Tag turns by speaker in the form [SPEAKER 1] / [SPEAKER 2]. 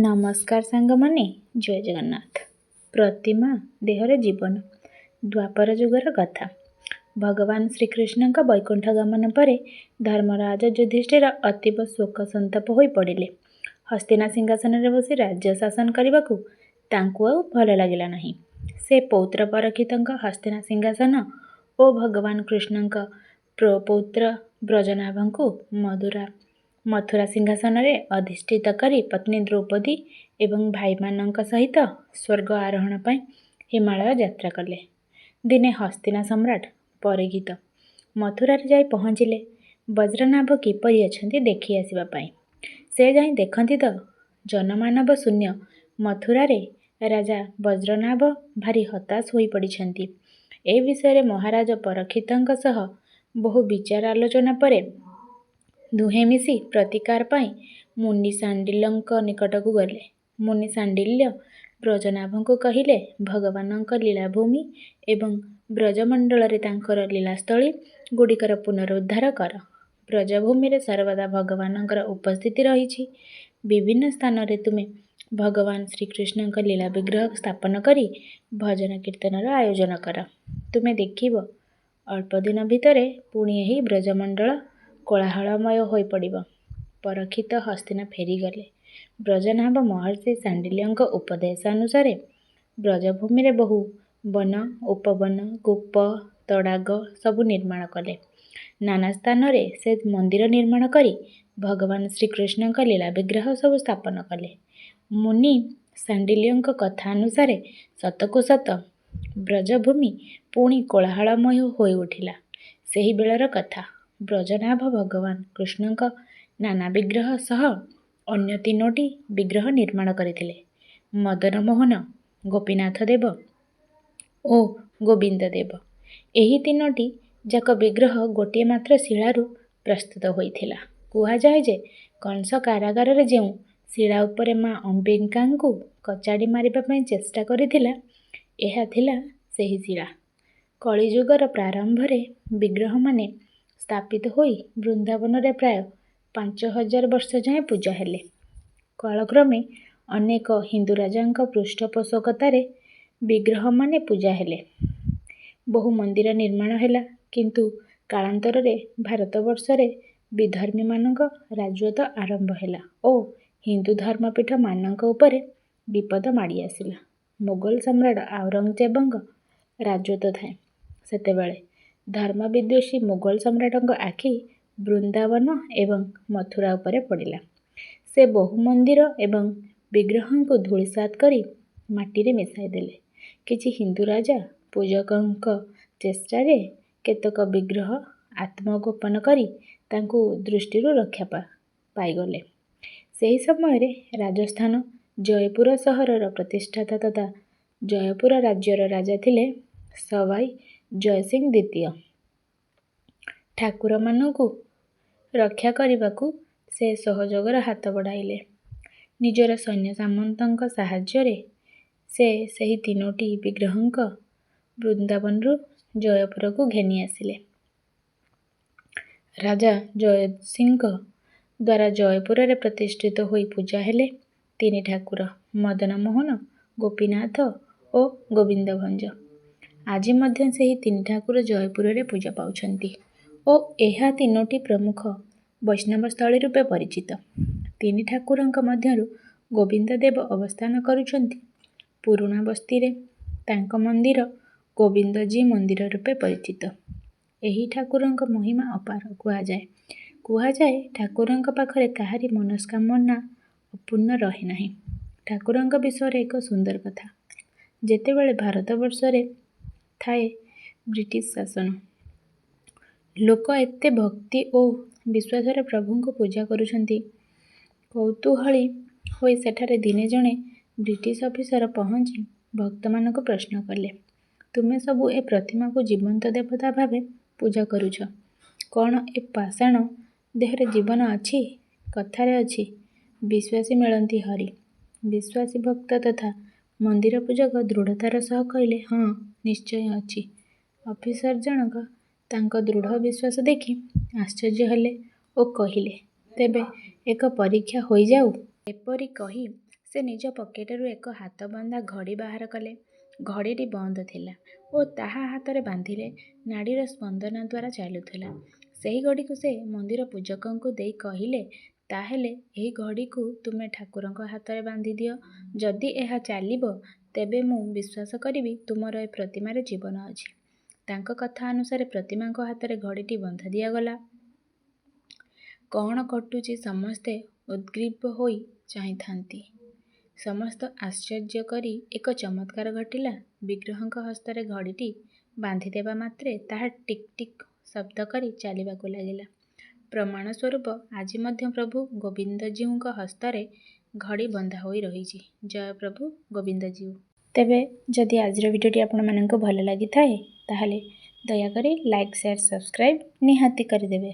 [SPEAKER 1] ନମସ୍କାର ସାଙ୍ଗମାନେ, ଜୟ ଜଗନ୍ନାଥ। ପ୍ରତିମା ଦେହରେ ଜୀବନ। ଦ୍ୱାପର ଯୁଗର କଥା। ଭଗବାନ ଶ୍ରୀକୃଷ୍ଣଙ୍କ ବୈକୁଣ୍ଠ ଗମନ ପରେ ଧର୍ମରାଜ ଯୁଧିଷ୍ଠିର ଅତୀବ ଶୋକ ସନ୍ତପ ହୋଇ ପଡ଼ିଲେ। ହସ୍ତିନା ସିଂହାସନରେ ବସି ରାଜ୍ୟ ଶାସନ କରିବାକୁ ତାଙ୍କୁ ଆଉ ଭଲ ଲାଗିଲା ନାହିଁ। ସେ ପୌତ୍ର ପରକ୍ଷିତଙ୍କ ହସ୍ତିନା ସିଂହାସନ ଓ ଭଗବାନ କୃଷ୍ଣଙ୍କ ପୌତ୍ର ବ୍ରଜନାଭଙ୍କୁ ମଥୁରା ସିଂହାସନରେ ଅଧିଷ୍ଠିତ କରି ପତ୍ନୀ ଦ୍ରୌପଦୀ ଏବଂ ଭାଇମାନଙ୍କ ସହିତ ସ୍ୱର୍ଗ ଆରୋହଣ ପାଇଁ ହିମାଳୟ ଯାତ୍ରା କଲେ। ଦିନେ ହସ୍ତିନା ସମ୍ରାଟ ପରିଗୀତ ମଥୁରାରେ ଯାଇ ପହଞ୍ଚିଲେ। ବଜ୍ରନାଭ କିପରି ଅଛନ୍ତି ଦେଖି ଆସିବା ପାଇଁ। ସେ ଯାଇ ଦେଖନ୍ତି ତ ଜନମାନବ ଶୂନ୍ୟ ମଥୁରାରେ ରାଜା ବଜ୍ରନାଭ ଭାରି ହତାଶ ହୋଇ ପଡ଼ିଛନ୍ତି। ଏ ବିଷୟରେ ମହାରାଜ ପରକ୍ଷିତଙ୍କ ସହ ବହୁ ବିଚାର ଆଲୋଚନା ପରେ ଦୁହେଁ ମିଶି ପ୍ରତିକାର ପାଇଁ ମୁନି ଶାଣ୍ଡିଲ୍ୟଙ୍କ ନିକଟକୁ ଗଲେ। ମୁନି ଶାଣ୍ଡିଲ୍ୟ ବ୍ରଜନାଭଙ୍କୁ କହିଲେ, ଭଗବାନଙ୍କ ଲୀଳାଭୂମି ଏବଂ ବ୍ରଜମଣ୍ଡଳରେ ତାଙ୍କର ଲୀଳାସ୍ଥଳୀ ଗୁଡ଼ିକର ପୁନରୁଦ୍ଧାର କର। ବ୍ରଜଭୂମିରେ ସର୍ବଦା ଭଗବାନଙ୍କର ଉପସ୍ଥିତି ରହିଛି। ବିଭିନ୍ନ ସ୍ଥାନରେ ତୁମେ ଭଗବାନ ଶ୍ରୀକୃଷ୍ଣଙ୍କ ଲୀଳା ବିଗ୍ରହ ସ୍ଥାପନ କରି ଭଜନ କୀର୍ତ୍ତନର ଆୟୋଜନ କର। ତୁମେ ଦେଖିବ, ଅଳ୍ପ ଦିନ ଭିତରେ ପୁଣି ଏହି ବ୍ରଜମଣ୍ଡଳ କୋଳାହଳମୟ ହୋଇପଡ଼ିବ। ପରକ୍ଷିତ ହସ୍ତିନା ଫେରିଗଲେ। ବ୍ରଜନାଭ ମହର୍ଷି ଶାଣ୍ଡିଲ୍ୟଙ୍କ ଉପଦେଶ ଅନୁସାରେ ବ୍ରଜଭୂମିରେ ବହୁ ବନ, ଉପବନ, କୂପ, ତଡ଼ାଗ ସବୁ ନିର୍ମାଣ କଲେ। ନାନା ସ୍ଥାନରେ ସେ ମନ୍ଦିର ନିର୍ମାଣ କରି ଭଗବାନ ଶ୍ରୀକୃଷ୍ଣଙ୍କ ଲୀଳା ବିଗ୍ରହ ସବୁ ସ୍ଥାପନ କଲେ। ମୁନି ଶାଣ୍ଡିଲ୍ୟଙ୍କ କଥା ଅନୁସାରେ ସତକୁ ସତ ବ୍ରଜଭୂମି ପୁଣି କୋଳାହଳମୟ ହୋଇ ଉଠିଲା। ସେହି ବେଳର କଥା। ବ୍ରଜନାଭ ଭଗବାନ କୃଷ୍ଣଙ୍କ ନାନା ବିଗ୍ରହ ସହ ଅନ୍ୟ 3ଟି ବିଗ୍ରହ ନିର୍ମାଣ କରିଥିଲେ। ମଦନମୋହନ, ଗୋପୀନାଥ ଦେବ ଓ ଗୋବିନ୍ଦ ଦେବ। ଏହି 3ଟି ଯାକ ବିଗ୍ରହ ଗୋଟିଏ ମାତ୍ର ଶିଳାରୁ ପ୍ରସ୍ତୁତ ହୋଇଥିଲା। କୁହାଯାଏ ଯେ କଂସ କାରାଗାରରେ ଯେଉଁ ଶିଳା ଉପରେ ମା ଅମ୍ବିକାଙ୍କୁ କଚାଡ଼ି ମାରିବା ପାଇଁ ଚେଷ୍ଟା କରିଥିଲା, ଏହା ଥିଲା ସେହି ଶିଳା। କଳିଯୁଗର ପ୍ରାରମ୍ଭରେ ବିଗ୍ରହମାନେ ସ୍ଥାପିତ ହୋଇ ବୃନ୍ଦାବନରେ ପ୍ରାୟ 5000 ବର୍ଷ ଯାଏଁ ପୂଜା ହେଲେ। କାଳକ୍ରମେ ଅନେକ ହିନ୍ଦୁ ରାଜାଙ୍କ ପୃଷ୍ଠପୋଷକତାରେ ବିଗ୍ରହମାନେ ପୂଜା ହେଲେ। ବହୁ ମନ୍ଦିର ନିର୍ମାଣ ହେଲା। କିନ୍ତୁ କାଳାନ୍ତରରେ ଭାରତବର୍ଷରେ ବିଧର୍ମୀମାନଙ୍କ ରାଜତ୍ୱ ଆରମ୍ଭ ହେଲା ଓ ହିନ୍ଦୁ ଧର୍ମପୀଠମାନଙ୍କ ଉପରେ ବିପଦ ମାଡ଼ି ଆସିଲା। ମୋଗଲ ସମ୍ରାଟ ଔରଙ୍ଗଜେବଙ୍କ ରାଜତ୍ୱ ଥାଏ ସେତେବେଳେ। ଧର୍ମବିଦ୍ୱେଷୀ ମୋଗଲ ସମ୍ରାଟଙ୍କ ଆଖି ବୃନ୍ଦାବନ ଏବଂ ମଥୁରା ଉପରେ ପଡ଼ିଲା। ସେ ବହୁ ମନ୍ଦିର ଏବଂ ବିଗ୍ରହଙ୍କୁ ଧୂଳିସାତ୍ କରି ମାଟିରେ ମିଶାଇ ଦେଲେ। କିଛି ହିନ୍ଦୁ ରାଜା ପୂଜକଙ୍କ ଚେଷ୍ଟାରେ କେତେକ ବିଗ୍ରହ ଆତ୍ମଗୋପନ କରି ତାଙ୍କୁ ଦୃଷ୍ଟିରୁ ରକ୍ଷା ପାଇଗଲେ। ସେହି ସମୟରେ ରାଜସ୍ଥାନ ଜୟପୁର ସହରର ପ୍ରତିଷ୍ଠାତା ତଥା ଜୟପୁର ରାଜ୍ୟର ରାଜା ଥିଲେ ସୱାଇ ଜୟସିଂହ ଦ୍ୱିତୀୟ। ଠାକୁରମାନଙ୍କୁ ରକ୍ଷା କରିବାକୁ ସେ ସହଯୋଗର ହାତ ବଢ଼ାଇଲେ। ନିଜର ସୈନ୍ୟ ସାମନ୍ତଙ୍କ ସାହାଯ୍ୟରେ ସେ ସେହି 3ଟି ବିଗ୍ରହଙ୍କ ବୃନ୍ଦାବନରୁ ଜୟପୁରକୁ ଘେନି ଆସିଲେ। ରାଜା ଜୟସିଂହଙ୍କ ଦ୍ୱାରା ଜୟପୁରରେ ପ୍ରତିଷ୍ଠିତ ହୋଇ ପୂଜା ହେଲେ 3 ଠାକୁର ମଦନମୋହନ, ଗୋପୀନାଥ ଓ ଗୋବିନ୍ଦଭଞ୍ଜ। ଆଜି ମଧ୍ୟ ସେହି 3 ଠାକୁର ଜୟପୁରରେ ପୂଜା ପାଉଛନ୍ତି ଓ ଏହା 3ଟି ପ୍ରମୁଖ ବୈଷ୍ଣବସ୍ଥଳୀ ରୂପେ ପରିଚିତ। 3 ଠାକୁରଙ୍କ ମଧ୍ୟରୁ ଗୋବିନ୍ଦ ଦେବ ଅବସ୍ଥାନ କରୁଛନ୍ତି ପୁରୁଣା ବସ୍ତିରେ। ତାଙ୍କ ମନ୍ଦିର ଗୋବିନ୍ଦଜୀ ମନ୍ଦିର ରୂପେ ପରିଚିତ। ଏହି ଠାକୁରଙ୍କ ମହିମା ଅପାର। କୁହାଯାଏ ଠାକୁରଙ୍କ ପାଖରେ କାହାରି ମନସ୍କାମନା ଅପୂର୍ଣ୍ଣ ରହେ ନାହିଁ। ଠାକୁରଙ୍କ ବିଷୟରେ ଏକ ସୁନ୍ଦର କଥା। ଯେତେବେଳେ ଭାରତବର୍ଷରେ ଥାଏ ବ୍ରିଟିଶ ଶାସନ, ଲୋକ ଏତେ ଭକ୍ତି ଓ ବିଶ୍ୱାସରେ ପ୍ରଭୁଙ୍କୁ ପୂଜା କରୁଛନ୍ତି। କୌତୂହଳୀ ହୋଇ ସେଠାରେ ଦିନେ ଜଣେ ବ୍ରିଟିଶ ଅଫିସର ପହଞ୍ଚି ଭକ୍ତମାନଙ୍କୁ ପ୍ରଶ୍ନ କଲେ, ତୁମେ ସବୁ ଏ ପ୍ରତିମାକୁ ଜୀବନ୍ତ ଦେବତା ଭାବେ ପୂଜା କରୁଛ, କ'ଣ ଏ ପାଷାଣ ଦେହରେ ଜୀବନ ଅଛି? କଥାରେ ଅଛି, ବିଶ୍ୱାସୀ ମିଳନ୍ତି ହରି। ବିଶ୍ୱାସୀ ଭକ୍ତ ତଥା ମନ୍ଦିର ପୂଜକ ଦୃଢ଼ତାର ସହ କହିଲେ, ହଁ, ନିଶ୍ଚୟ ଅଛି। ଅଫିସର ଜଣକ ତାଙ୍କ ଦୃଢ଼ ବିଶ୍ୱାସ ଦେଖି ଆଶ୍ଚର୍ଯ୍ୟ ହେଲେ ଓ କହିଲେ, ତେବେ ଏକ ପରୀକ୍ଷା ହୋଇଯାଉ। ଏପରି କହି ସେ ନିଜ ପକେଟରୁ ଏକ ହାତବନ୍ଧା ଘଡ଼ି ବାହାର କଲେ। ଘଡ଼ିଟି ବନ୍ଦ ଥିଲା ଓ ତାହା ହାତରେ ବାନ୍ଧିଲେ। ନାଡ଼ୀର ସ୍ପନ୍ଦନ ଦ୍ୱାରା ଚାଲୁଥିଲା। ସେହି ଘଡ଼ିକୁ ସେ ମନ୍ଦିର ପୂଜକଙ୍କୁ ଦେଇ କହିଲେ, ତାହେଲେ ଏହି ଘଡ଼ିକୁ ତୁମେ ଠାକୁରଙ୍କ ହାତରେ ବାନ୍ଧିଦିଅ। ଯଦି ଏହା ଚାଲିବ, ତେବେ ମୁଁ ବିଶ୍ୱାସ କରିବି ତୁମର ଏ ପ୍ରତିମାରେ ଜୀବନ ଅଛି। ତାଙ୍କ କଥା ଅନୁସାରେ ପ୍ରତିମାଙ୍କ ହାତରେ ଘଡ଼ିଟି ବନ୍ଧା ଦିଆଗଲା। କ'ଣ ଘଟୁଛି ସମସ୍ତେ ଉଦ୍ଗ୍ରୀବ ହୋଇ ଚାହିଁଥାନ୍ତି। ସମସ୍ତ ଆଶ୍ଚର୍ଯ୍ୟ କରି ଏକ ଚମତ୍କାର ଘଟିଲା। ବିଗ୍ରହଙ୍କ ହସ୍ତରେ ଘଡ଼ିଟି ବାନ୍ଧିଦେବା ମାତ୍ରେ ତାହା ଟିକ୍ ଟିକ୍ ଶବ୍ଦ କରି ଚାଲିବାକୁ ଲାଗିଲା। ପ୍ରମାଣ ସ୍ୱରୂପ ଆଜି ମଧ୍ୟ ପ୍ରଭୁ ଗୋବିନ୍ଦଜୀଉଙ୍କ ହସ୍ତରେ ଘଡ଼ି ବନ୍ଧା ହୋଇ ରହିଛି। ଜୟ ପ୍ରଭୁ ଗୋବିନ୍ଦଜୀଉ। ତେବେ ଯଦି ଆଜିର ଭିଡ଼ିଓଟି ଆପଣମାନଙ୍କୁ ଭଲ ଲାଗିଥାଏ, ତାହେଲେ ଦୟାକରି ଲାଇକ୍, ସେୟାର, ସବସ୍କ୍ରାଇବ୍ ନିହାତି କରିଦେବେ।